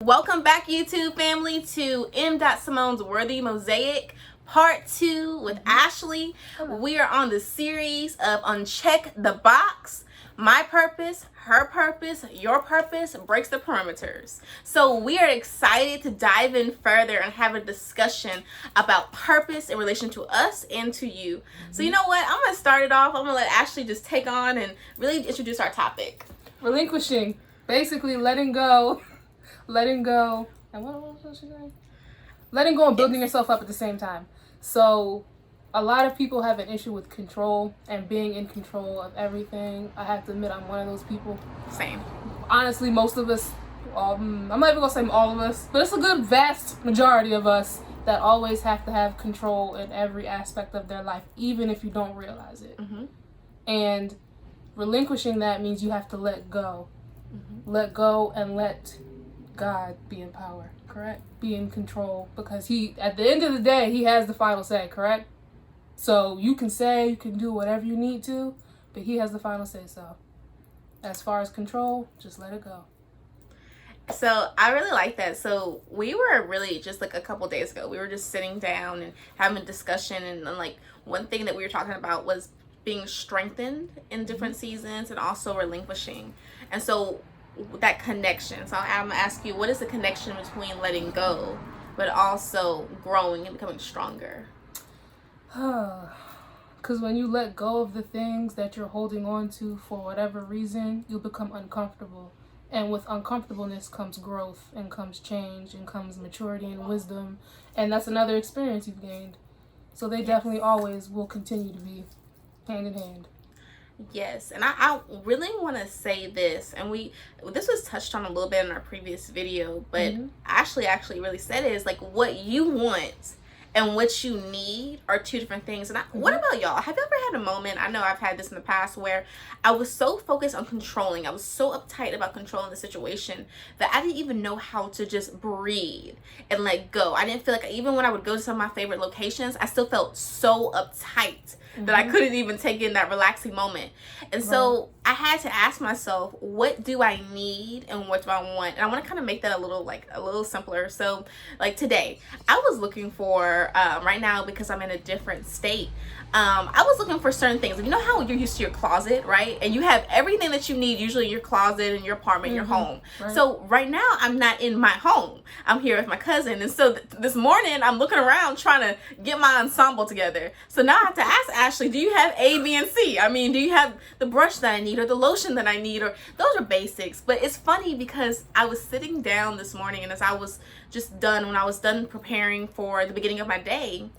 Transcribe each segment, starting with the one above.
Welcome back, YouTube family, to M. Simone's Worthy Mosaic Part 2 with Ashley. We are on the series of Uncheck the Box. My purpose, her purpose, your purpose breaks the perimeters. So we are excited to dive in further and have a discussion about purpose in relation to us and to you. So you know what? I'm going to start it off. I'm going to let Ashley just take on and really introduce our topic. Relinquishing. Basically letting go. And what was she saying? Letting go and building yourself up at the same time. So a lot of people have an issue with control and being in control of everything. I have to admit, I'm one of those people. Same. Honestly, most of us, I'm not even going to say all of us, but it's a good vast majority of us that always have to have control in every aspect of their life, even if you don't realize it. Mm-hmm. And relinquishing that means you have to let go. Mm-hmm. Let go and let God be in power, correct? Be in control, because he, at the end of the day, he has the final say, correct? So you can say, you can do whatever you need to, but he has the final say. So as far as control, just let it go. So I really like that. So we were really just like a couple days ago, we were just sitting down and having a discussion, and like one thing that we were talking about was being strengthened in different seasons and also relinquishing. And so that connection. So I'm gonna ask you, what is the connection between letting go but also growing and becoming stronger? Because when you let go of the things that you're holding on to for whatever reason, you'll become uncomfortable. And with uncomfortableness comes growth and comes change and comes maturity and wisdom. And that's another experience you've gained. So they definitely always will continue to be hand in hand. Yes, and I really want to say this, and this was touched on a little bit in our previous video, but Ashley actually really said it, is like what you want and what you need are two different things. And what about y'all? Have you ever had a moment, I know I've had this in the past, where I was so focused on controlling, I was so uptight about controlling the situation that I didn't even know how to just breathe and let go. I didn't feel like, even when I would go to some of my favorite locations, I still felt so uptight that I couldn't even take in that relaxing moment. And so I had to ask myself, what do I need and what do I want? And I want to kind of make that a little simpler. So like today, I was looking for, right now, because I'm in a different state, I was looking for certain things. You know how you're used to your closet, right? And you have everything that you need, usually in your closet, in your apartment, your home. Right. So right now, I'm not in my home. I'm here with my cousin. And so this morning, I'm looking around trying to get my ensemble together. So now I have to ask Ashley, do you have A, B, and C? I mean, do you have the brush that I need or the lotion that I need? Or those are basics. But it's funny because I was sitting down this morning, and as I was when I was done preparing for the beginning of my day,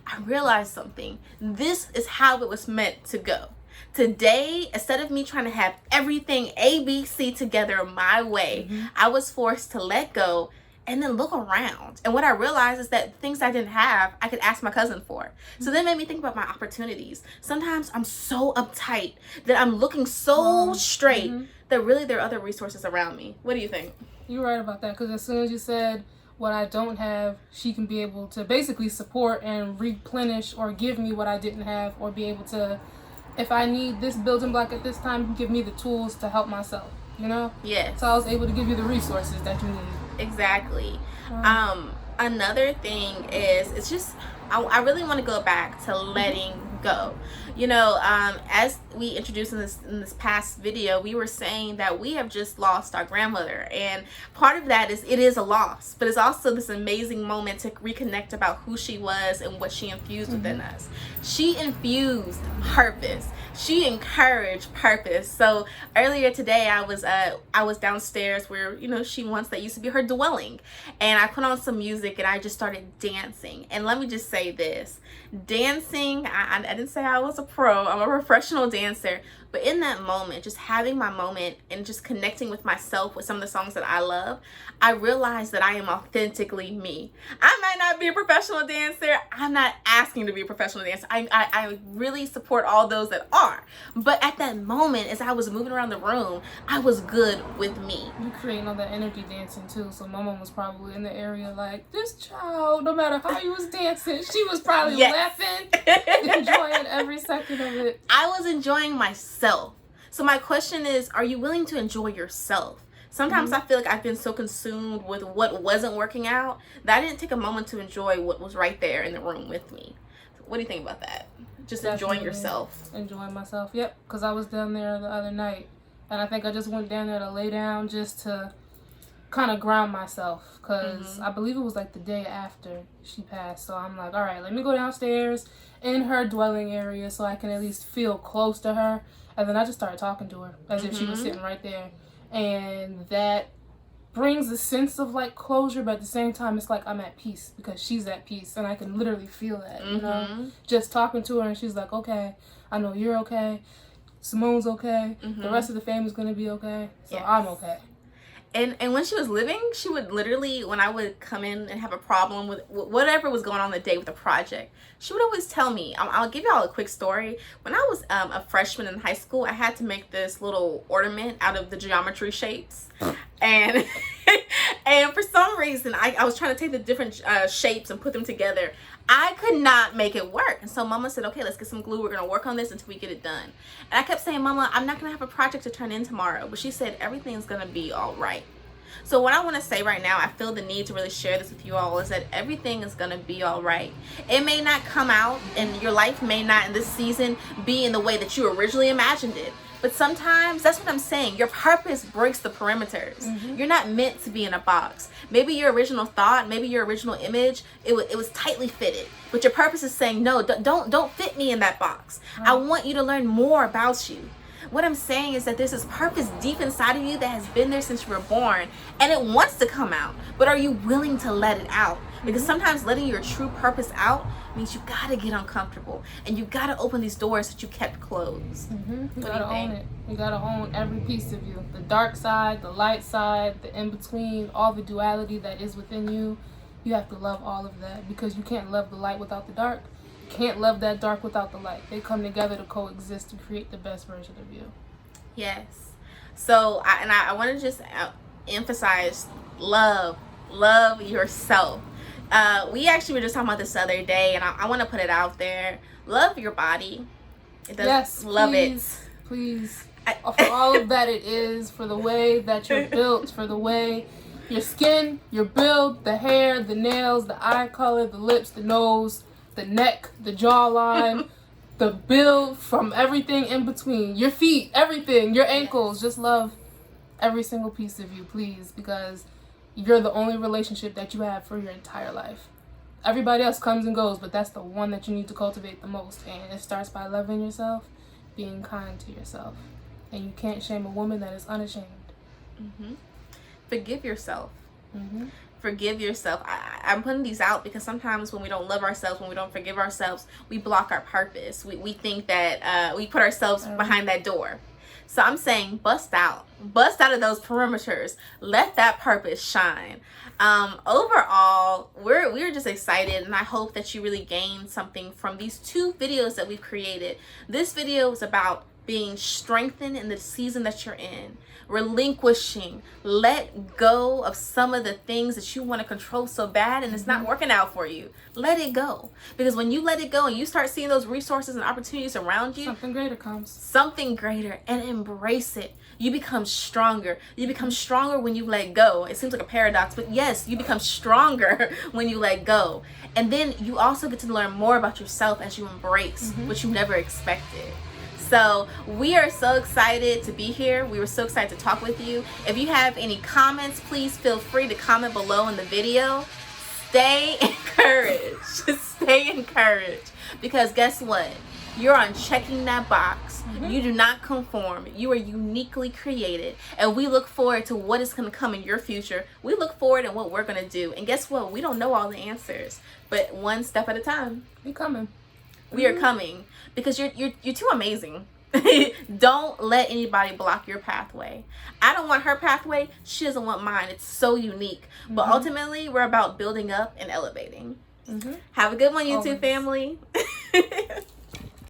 I realized something. This is how it was meant to go. Today, instead of me trying to have everything A, B, C together my way, I was forced to let go and then look around. And what I realized is that things I didn't have, I could ask my cousin for. So that made me think about my opportunities. Sometimes I'm so uptight that I'm looking so straight that really there are other resources around me. What do you think? You're right about that, because as soon as you said, what I don't have, she can be able to basically support and replenish or give me what I didn't have, or be able to, if I need this building block at this time, give me the tools to help myself, you know? Yes. So I was able to give you the resources that you need. Exactly. Another thing is, it's just, I really want to go back to letting go. You know, as we introduced in this past video, we were saying that we have just lost our grandmother, and part of that is, it is a loss, but it's also this amazing moment to reconnect about who she was and what she infused within us. She infused purpose. She encouraged purpose. So earlier today, I was downstairs where, you know, that used to be her dwelling, and I put on some music and I just started dancing. And let me just say this, dancing, I didn't say I was a pro, I'm a professional dancer, but in that moment, just having my moment and just connecting with myself with some of the songs that I love, I realized that I am authentically me. I might not be a professional dancer. I'm not asking to be a professional dancer. I really support all those that are. But at that moment, as I was moving around the room, I was good with me. You creating all that energy dancing too. So my mom was probably in the area like, this child, no matter how you was dancing, she was probably laughing, enjoying every second of it. I was enjoying myself. So my question is, are you willing to enjoy yourself? Sometimes I feel like I've been so consumed with what wasn't working out that I didn't take a moment to enjoy what was right there in the room with me. What do you think about that? Just Definitely enjoying yourself. Enjoying myself. Yep, because I was down there the other night, and I think I just went down there to lay down just to kind of ground myself, because I believe it was like the day after she passed. So I'm like, all right, let me go downstairs in her dwelling area so I can at least feel close to her. And then I just started talking to her as if she was sitting right there. And that brings a sense of like closure, but at the same time it's like I'm at peace because she's at peace, and I can literally feel that, you know, just talking to her, and she's like, okay, I know you're okay, Simone's okay, the rest of the family's gonna be okay, so I'm okay. And when she was living, she would literally, when I would come in and have a problem with whatever was going on the day with the project, she would always tell me. I'll give y'all a quick story. When I was a freshman in high school, I had to make this little ornament out of the geometry shapes. And and for some reason, I was trying to take the different shapes and put them together. I could not make it work. And so Mama said, okay, let's get some glue. We're going to work on this until we get it done. And I kept saying, Mama, I'm not going to have a project to turn in tomorrow. But she said, everything's going to be all right. So what I want to say right now, I feel the need to really share this with you all, is that everything is going to be all right. It may not come out, and your life may not in this season be in the way that you originally imagined it. But sometimes, that's what I'm saying, your purpose breaks the perimeters. You're not meant to be in a box. Maybe your original thought, maybe your original image, it was tightly fitted. But your purpose is saying, no, don't fit me in that box. I want you to learn more about you. What I'm saying is that there's this purpose deep inside of you that has been there since you were born, and it wants to come out. But are you willing to let it out? Because sometimes letting your true purpose out means you gotta get uncomfortable, and you gotta open these doors that you kept closed. You gotta own it. You gotta own every piece of you. The dark side, the light side, the in-between, all the duality that is within you. You have to love all of that, because you can't love the light without the dark. You can't love that dark without the light. They come together to coexist to create the best version of you. Yes. So I want to just emphasize love yourself. We actually were just talking about this the other day, and I want to put it out there. Love your body. Yes, love please, it. Please. For all of that it is, for the way that you're built, for the way your skin, your build, the hair, the nails, the eye color, the lips, the nose, the neck, the jawline, the build, from everything in between, your feet, everything, your ankles. Just love every single piece of you, please, because you're the only relationship that you have for your entire life. Everybody else comes and goes, but that's the one that you need to cultivate the most. And it starts by loving yourself, being kind to yourself. And you can't shame a woman that is unashamed. Forgive yourself. Forgive yourself. I'm putting these out because sometimes when we don't love ourselves, when we don't forgive ourselves, we block our purpose. We think that we put ourselves behind that door. So I'm saying bust out of those perimeters. Let that purpose shine. Overall, we're just excited, and I hope that you really gained something from these 2 videos that we've created. This video is about being strengthened in the season that you're in, relinquishing, let go of some of the things that you want to control so bad and it's not working out for you. Let it go, because when you let it go and you start seeing those resources and opportunities around you, something greater comes. Something greater, and embrace it. You become stronger. You become stronger when you let go. It seems like a paradox, but yes, you become stronger when you let go. And then you also get to learn more about yourself as you embrace what you never expected. So we are so excited to be here. We were so excited to talk with you. If you have any comments, please feel free to comment below in the video. Stay encouraged. Stay encouraged. Because guess what? You're unchecking that box. You do not conform. You are uniquely created. And we look forward to what is going to come in your future. We look forward to what we're going to do. And guess what? We don't know all the answers. But one step at a time. We're coming. We are coming, because you're too amazing. Don't let anybody block your pathway. I don't want her pathway. She doesn't want mine. It's so unique. But ultimately, we're about building up and elevating. Have a good one, YouTube family.